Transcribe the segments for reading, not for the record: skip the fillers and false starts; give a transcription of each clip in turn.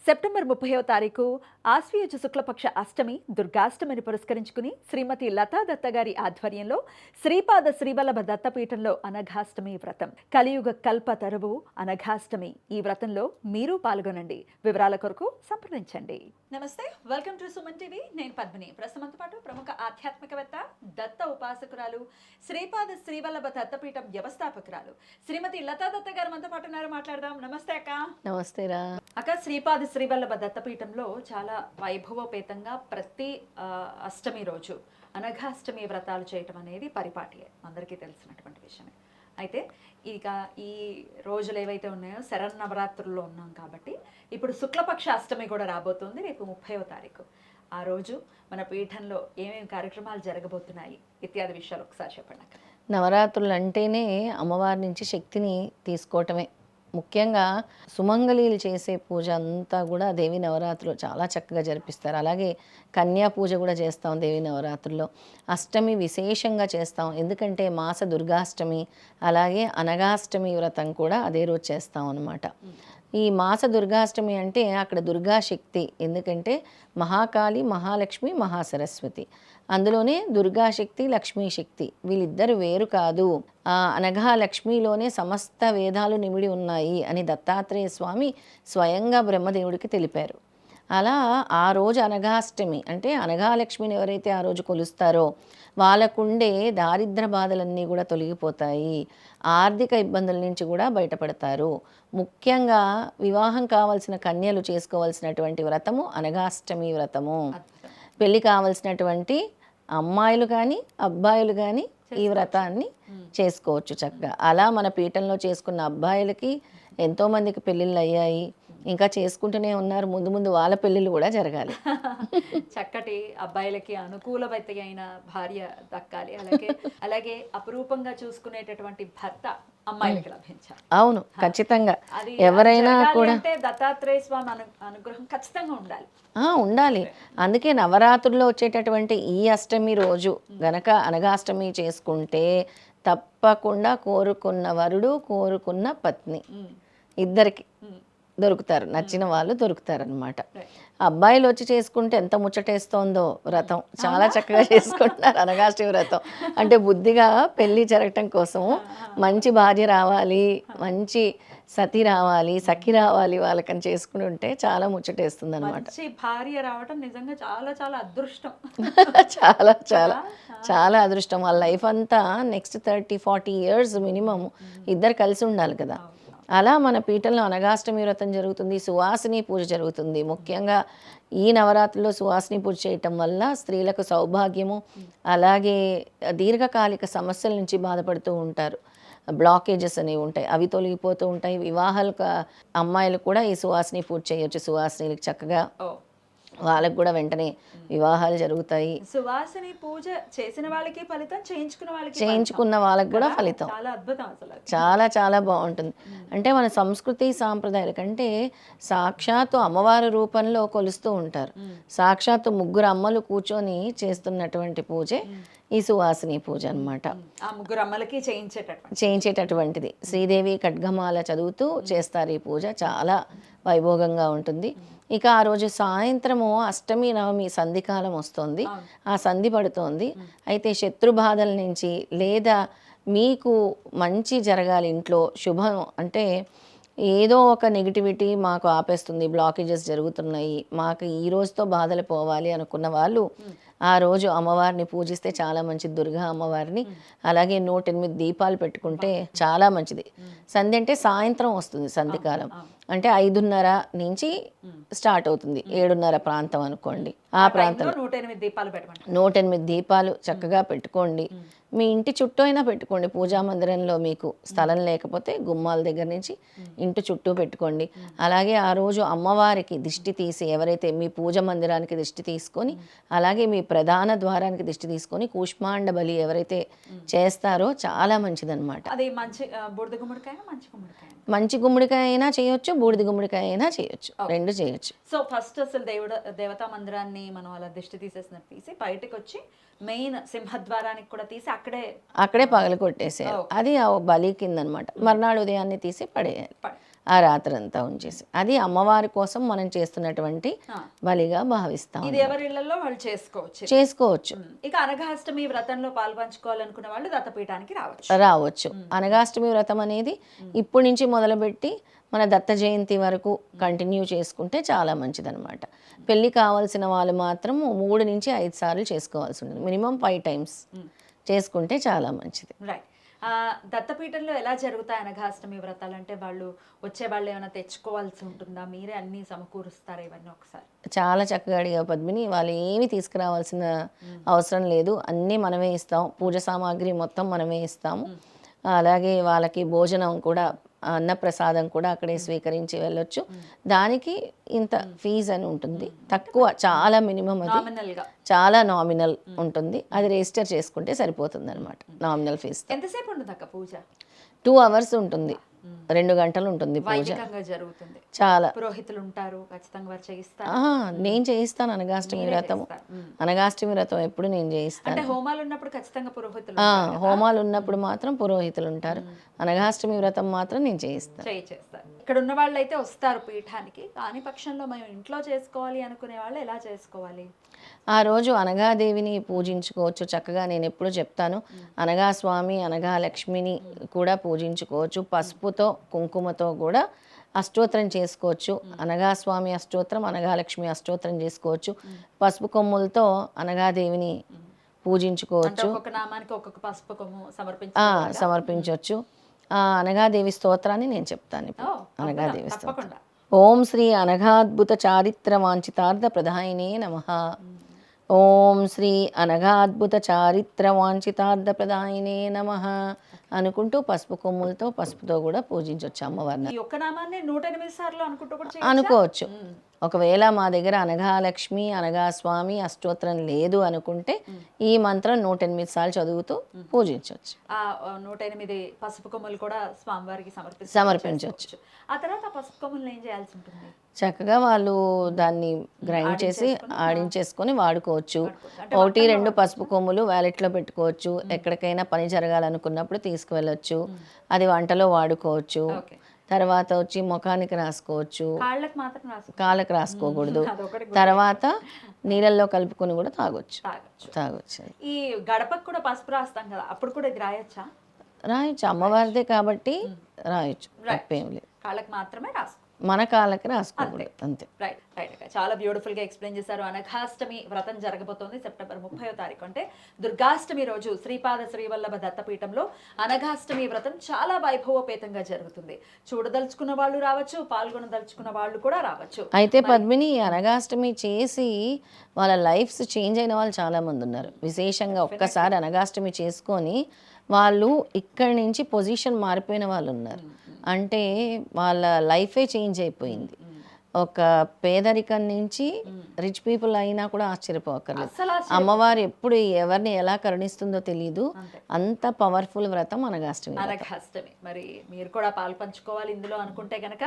September 30వ తారీఖు ఆశ్వయుజ శుక్లపక్ష అష్టమి దుర్గాష్టమిని పురస్కరించుకుని శ్రీమతి లతా దత్త గారి ఆధ్వర్యంలో శ్రీపాద శ్రీవల్లభ దత్తపీఠంలో అనఘాష్టమి వ్రతం కలియుగ కల్ప తరువు అనఘాష్టమి. ఈ వ్రతంలో మీరు పాల్గొనండి. వివరాల కొరకు సంప్రదించండి. నమస్తే, వెల్కమ్ టు సుమన్ టీవీ. నేను పద్మిని. ప్రస్తుతంతో పాటు ప్రముఖ ఆధ్యాత్మికవేత్త, దత్త ఉపాసకురాలు, శ్రీపాద శ్రీవల్లభ దత్తపీఠం వ్యవస్థాపకురాలు శ్రీమతి లతా దత్త గారు మనతో పాటు ఉన్నారు. మాట్లాడదాం. నమస్తే అక్క. నమస్తే రా అక్క, శ్రీపాద శ్రీవల్లభ దత్తపీఠంలో చాలా వైభవోపేతంగా ప్రతి అష్టమి రోజు అనఘాష్టమి వ్రతాలు చేయటం అనేది పరిపాటి, అందరికీ తెలిసినటువంటి విషయమే. అయితే ఇక ఈ రోజులు ఏవైతే ఉన్నాయో శరన్నవరాత్రుల్లో ఉన్నాం కాబట్టి ఇప్పుడు శుక్లపక్ష అష్టమి కూడా రాబోతుంది. రేపు 30వ తారీఖు. ఆ రోజు మన పీఠంలో ఏమేమి కార్యక్రమాలు జరగబోతున్నాయి ఇత్యాది విషయాలు ఒకసారి చెప్పండి అక్క. నవరాత్రులు అంటేనే అమ్మవారి నుంచి శక్తిని తీసుకోవటమే. ముఖ్యంగా సుమంగళీలు చేసే పూజ అంతా కూడా దేవి నవరాత్రులు చాలా చక్కగా జరిపిస్తారు. అలాగే కన్యా పూజ కూడా చేస్తాం దేవి నవరాత్రుల్లో. అష్టమి విశేషంగా చేస్తాం, ఎందుకంటే మాస దుర్గాష్టమి, అలాగే అనగాష్టమి వ్రతం కూడా అదే రోజు చేస్తాం అన్నమాట. ఈ మాస దుర్గాష్టమి అంటే అక్కడ దుర్గాశక్తి, ఎందుకంటే మహాకాళి, మహాలక్ష్మి, మహాసరస్వతి, అందులోనే దుర్గాశక్తి, లక్ష్మీశక్తి వీళ్ళిద్దరు వేరు కాదు. అనగా లక్ష్మిలోనే సమస్త వేదాలు నిమిడి ఉన్నాయి అని దత్తాత్రేయ స్వామి స్వయంగా బ్రహ్మదేవుడికి తెలిపారు. అలా ఆ రోజు అనగాష్టమి అంటే అనగాలక్ష్మిని ఎవరైతే ఆ రోజు కొలుస్తారో వాళ్ళకుండే దారిద్ర బాధలన్నీ కూడా తొలగిపోతాయి, ఆర్థిక ఇబ్బందుల నుంచి కూడా బయటపడతారు. ముఖ్యంగా వివాహం కావాల్సిన కన్యలు చేసుకోవాల్సినటువంటి వ్రతము అనగాష్టమి వ్రతము. పెళ్ళి కావాల్సినటువంటి అమ్మాయిలు కానీ అబ్బాయిలు కానీ ఈ వ్రతాన్ని చేసుకోవచ్చు చక్కగా. అలా మన పీఠంలో చేసుకున్న అబ్బాయిలకి ఎంతోమందికి పెళ్ళిళ్ళు అయ్యాయి, ఇంకా చేసుకుంటూనే ఉన్నారు. ముందు ముందు వాళ్ళ పెళ్ళిళ్ళు కూడా జరగాలి. చక్కటి అబ్బాయిలకి అనుకూలమైన భార్య దక్కాలి, అలాగే అలాగే అపురూపంగా చూసుకునేటటువంటి భర్త అమ్మాయిలకి లభించాలి. అవును, ఖచ్చితంగా. ఎవరైనా కూడా దత్తాత్రేయ స్వామి అనుగ్రహం ఖచ్చితంగా ఉండాలి. ఉండాలి. అందుకే నవరాత్రుల్లో వచ్చేటటువంటి ఈ అష్టమి రోజు గనక అనగాష్టమి చేసుకుంటే తప్పకుండా కోరుకున్న వరుడు, కోరుకున్న పత్ని ఇద్దరికి దొరుకుతారు, నచ్చిన వాళ్ళు దొరుకుతారు అనమాట. అబ్బాయిలు వచ్చి చేసుకుంటే ఎంత ముచ్చటేస్తోందో వ్రతం, చాలా చక్కగా చేసుకుంటున్నారు అనగాష్టమి వ్రతం. అంటే బుద్ధిగా పెళ్ళి జరగటం కోసము మంచి భార్య రావాలి, మంచి సతి రావాలి, సఖి రావాలి, వాళ్ళకని చేసుకుని ఉంటే చాలా ముచ్చటేస్తుంది అనమాట. భార్య రావటం నిజంగా చాలా చాలా అదృష్టం. చాలా చాలా చాలా అదృష్టం. వాళ్ళ లైఫ్ అంతా నెక్స్ట్ 30-40 years మినిమం ఇద్దరు కలిసి ఉండాలి కదా. అలా మన పీఠంలో అనగాష్టమి వ్రతం జరుగుతుంది, సువాసిని పూజ జరుగుతుంది. ముఖ్యంగా ఈ నవరాత్రిలో సువాసిని పూజ చేయటం వల్ల స్త్రీలకు సౌభాగ్యము, అలాగే దీర్ఘకాలిక సమస్యల నుంచి బాధపడుతూ ఉంటారు, బ్లాకేజెస్ అనేవి ఉంటాయి, అవి తొలగిపోతూ ఉంటాయి. వివాహాలు అమ్మాయిలు కూడా ఈ సువాసిని పూజ చేయొచ్చు. సువాసినికి చక్కగా వాళ్ళకు కూడా వెంటనే వివాహాలు జరుగుతాయి. సువాసిని పూజ చేసిన వాళ్ళకి ఫలితం, చేయించుకున్న వాళ్ళకి కూడా ఫలితం. చాలా అద్భుతం, అసలు చాలా చాలా బాగుంటుంది. అంటే మన సంస్కృతి సాంప్రదాయాల కంటే సాక్షాత్తు అమ్మవారి రూపంలో కొలుస్తూ ఉంటారు. సాక్షాత్తు ముగ్గురు అమ్మలు కూర్చొని చేస్తున్నటువంటి పూజే ఈ సువాసిని పూజ అనమాట. ముగ్గురు అమ్మలకి చేయించేటటువంటిది. శ్రీదేవి ఖడ్గమాల చదువుతూ చేస్తారు ఈ పూజ. చాలా వైభోగంగా ఉంటుంది. ఇక ఆ రోజు సాయంత్రము అష్టమి నవమి సంధికాలం వస్తుంది, ఆ సంధి పడుతోంది. అయితే శత్రు బాధల నుంచి లేదా మీకు మంచి జరగాలి, ఇంట్లో శుభం అంటే ఏదో ఒక నెగిటివిటీ మాకు ఆపేస్తుంది, బ్లాకేజెస్ జరుగుతున్నాయి, మాకు ఈ రోజుతో బాధలు పోవాలి అనుకున్న వాళ్ళు ఆ రోజు అమ్మవారిని పూజిస్తే చాలా మంచిది. దుర్గా అమ్మవారిని. అలాగే 108 దీపాలు పెట్టుకుంటే చాలా మంచిది. సంధి అంటే సాయంత్రం వస్తుంది సంధికాలం, అంటే 5:30 నుంచి స్టార్ట్ అవుతుంది, 7:30 ప్రాంతం అనుకోండి. ఆ ప్రాంతంలో 108 దీపాలు చక్కగా పెట్టుకోండి. మీ ఇంటి చుట్టూ అయినా పెట్టుకోండి. పూజా మందిరంలో మీకు స్థలం లేకపోతే గుమ్మాల దగ్గర నుంచి ఇంటి చుట్టూ పెట్టుకోండి. అలాగే ఆ రోజు అమ్మవారికి దిష్టి తీసి, ఎవరైతే మీ పూజ మందిరానికి దిష్టి తీసుకొని, అలాగే మీ ప్రధాన ద్వారానికి దిష్టి తీసుకొని కూష్మాండ బలి ఎవరైతే చేస్తారో చాలా మంచిదన్నమాట. అది మంచి బూడిద గుమ్మడికాయ, మంచి గుమ్మడికాయ అయినా చేయొచ్చు, బూడిద గుమ్మడికాయ అయినా చేయొచ్చు, రెండు చేయొచ్చు. సో ఫస్ట్ అసలు దేవతా మందిరాన్ని మనం అలా దిష్టి తీసేసినట్టు తీసి బయటకు వచ్చి మెయిన్ సింహద్వారానికి కూడా తీసి అక్కడే పగల కొట్టేసేయాలి. అది బలి కింద అనమాట. మర్నాడు ఉదయాన్నే తీసి పడేయాలి. ఆ రాత్రంతా ఉంచేసి. అది అమ్మవారి కోసం మనం చేస్తున్నటువంటి ఆ. బలిగా భావిస్తాం. ఇది ఎవరి ఇళ్లలో వాళ్ళు చేసుకోవచ్చు. చేసుకోవచ్చు, ఇక అనఘాష్టమి వ్రతంలో పాల్పంచుకోవాలనుకున్న వాళ్ళు దత్తపీఠానికి రావచ్చు. రావచ్చు. అనగాష్టమి వ్రతం అనేది ఇప్పటి నుంచి మొదలుపెట్టి మన దత్త జయంతి వరకు కంటిన్యూ చేసుకుంటే చాలా మంచిదన్నమాట. పెళ్ళి కావాల్సిన వాళ్ళు మాత్రం 3 నుంచి 5 సార్లు చేసుకోవాల్సి ఉంటుంది. మినిమం 5 టైమ్స్ చేసుకుంటే చాలా మంచిది. రైట్. దత్తపీఠంలో ఎలా జరుగుతాయి అనఘాష్టమి వ్రతాలు? అంటే వాళ్ళు వచ్చే వాళ్ళు ఏమైనా తెచ్చుకోవాల్సి ఉంటుందా? మీరే అన్ని సమకూరుస్తారా? ఇవన్నీ ఒకసారి చాలా చక్కగా అడిగావు పద్మిని. వాళ్ళు ఏమి తీసుకురావాల్సిన అవసరం లేదు, అన్నీ మనమే ఇస్తాం. పూజ సామాగ్రి మొత్తం మనమే ఇస్తాము. అలాగే వాళ్ళకి భోజనం కూడా, అన్నప్రసాదం కూడా అక్కడే స్వీకరించి వెళ్ళొచ్చు. దానికి ఇంత ఫీజు అని ఉంటుంది, తక్కువ, చాలా మినిమం, అది నామినల్ గా చాలా నామినల్ ఉంటుంది. అది రిజిస్టర్ చేసుకుంటే సరిపోతుంది అనమాట, నామినల్ ఫీజు. ఎంతసేపు ఉంటుంది అక్క పూజ? 2 అవర్స్ ఉంటుంది, 2 గంటలు ఉంటుంది పూజ. వైదికంగా జరుగుతుంది. చాలా పురోహితులు ఉంటారు, ఖచ్చితంగా వారు చేయిస్తారు. నేను చేయిస్తాను అనగాష్టమి వ్రతము. అనగాష్టమి వ్రతం ఎప్పుడు నేను చేయిస్తాను. అంటే హోమాలు ఉన్నప్పుడు ఖచ్చితంగా పురోహితులు హోమాలు ఉన్నప్పుడు మాత్రం పురోహితులు ఉంటారు. అనగాష్టమి వ్రతం మాత్రం నేను చేయిస్తాను. చేస్తారు. ఇక్కడ ఉన్న వాళ్ళు అయితే వస్తారు పీఠానికి, కాని పక్షంలో మేము ఇంట్లో చేసుకోవాలి అనుకునే వాళ్ళు ఎలా చేసుకోవాలి? ఆ రోజు అనగాదేవిని పూజించుకోవచ్చు చక్కగా. నేను ఎప్పుడు చెప్తాను, అనగా స్వామి, అనగా లక్ష్మిని కూడా పూజించుకోవచ్చు. పసుపుతో కుంకుమతో కూడా అష్టోత్తరం చేసుకోవచ్చు. అనగా స్వామి అష్టోత్తరం, అనగా లక్ష్మి అష్టోత్తరం చేసుకోవచ్చు. పసుపు కొమ్ములతో అనగాదేవిని పూజించుకోవచ్చు, ఒక్కొక్క నామానికి ఒక్కొక్క పసుపు కొమ్ము సమర్పించవచ్చు. అనగాదేవి స్తోత్రాన్ని నేను చెప్తాను ఇప్పుడు. అనగాదేవి స్తోత్రం. తప్పకుండా. ఓం శ్రీ అనఘాద్భుత చారిత్ర వాంఛితార్థ ప్రదాయినే నమః. ఓం శ్రీ అనఘాద్భుత చారిత్ర వాంఛితార్థ ప్రదాయినే నమః అనుకుంటూ పసుపు కొమ్ములతో, పసుపుతో కూడా పూజించవచ్చు అమ్మవారిని. ఈ ఒక్క నామాన్ని 108 సార్లు అనుకుంటూ కూడా చేయొచ్చా? అనుకోవచ్చు. ఒకవేళ మా దగ్గర అనగా లక్ష్మి, అనగా స్వామి అష్టోత్తరం లేదు అనుకుంటే ఈ మంత్రం 108 సార్లు చదువుతూ పూజించవచ్చు. ఆ 108 పసుపు కొమ్ములు కూడా స్వామివారికి సమర్పించవచ్చు. ఆ తర్వాత ఆ పసుపు కొమ్ములను ఏం చేయాల్సి ఉంటుంది? చక్కగా వాళ్ళు దాన్ని గ్రైండ్ చేసి ఆడించేసుకొని వాడుకోవచ్చు. 1-2 పసుపు కొమ్ములు వ్యాలెట్లో పెట్టుకోవచ్చు. ఎక్కడికైనా పని జరగాలనుకున్నప్పుడు తీసుకువెళ్ళొచ్చు. అది వంటలో వాడుకోవచ్చు. తర్వాత వచ్చి ముఖానికి రాసుకోవచ్చు, కాళ్ళకి రాసుకోకూడదు. తర్వాత నీళ్ళల్లో కలుపుకొని కూడా తాగొచ్చు. ఈ గడపకు కూడా పసుపు రాస్తాం కదా, అప్పుడు కూడా ఇది రాయొచ్చా? రాయొచ్చు, అమ్మవారిదే కాబట్టి రాయొచ్చు, తప్పేం లేదు. కాళ్ళకి మాత్రమే రాసుకో, మన కాళ్ళకి రాసుకోకూడదు, అంతే. రైట్. చాలా బ్యూటిఫుల్ గా ఎక్స్ప్లెయిన్ చేశారు. అనఘాష్టమి వ్రతం జరగబోతోంది సెప్టెంబర్ 30వ తారీఖు, అంటే దుర్గాష్టమి రోజు శ్రీపాద శ్రీవల్లభ దత్తపీఠంలో అనఘాష్టమి వ్రతం చాలా వైభవోపేతంగా జరుగుతుంది. చూడదలుచుకున్న వాళ్ళు రావచ్చు, పాల్గొనదలుచుకున్న వాళ్ళు కూడా రావచ్చు. అయితే పద్మిని, అనగాష్టమి చేసి వాళ్ళ లైఫ్స్ చేంజ్ అయిన వాళ్ళు చాలా మంది ఉన్నారు. విశేషంగా ఒక్కసారి అనగాష్టమి చేసుకొని వాళ్ళు ఇక్కడి నుంచి పొజిషన్ మారిపోయిన వాళ్ళు ఉన్నారు. అంటే వాళ్ళ లైఫే చేంజ్ అయిపోయింది. ఒక పేదరికం నుంచి రిచ్ పీపుల్ అయినా కూడా ఆశ్చర్యపోకర్లేదు. అమ్మవారు ఎప్పుడు ఎవరిని ఎలా కరుణిస్తుందో తెలియదు. అంత పవర్ఫుల్ వ్రతం అనగాష్టమి. మరి మీరు కూడా పాల్పంచుకోవాలి ఇందులో అనుకుంటే కనుక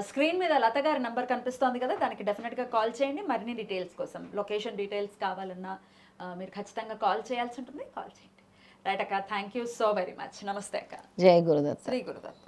స్క్రీన్ మీద లత గారి నంబర్ కనిపిస్తోంది కదా, దానికి డెఫినెట్గా కాల్ చేయండి. మరిన్ని డీటెయిల్స్ కోసం, లొకేషన్ డీటెయిల్స్ కావాలన్నా మీరు ఖచ్చితంగా కాల్ చేయాల్సి ఉంటుంది. కాల్ చేయండి. రైట్ అక్క, thank you so very much. నమస్తే అక్క. జై గురుదత్త. శ్రీ గురుదత్త.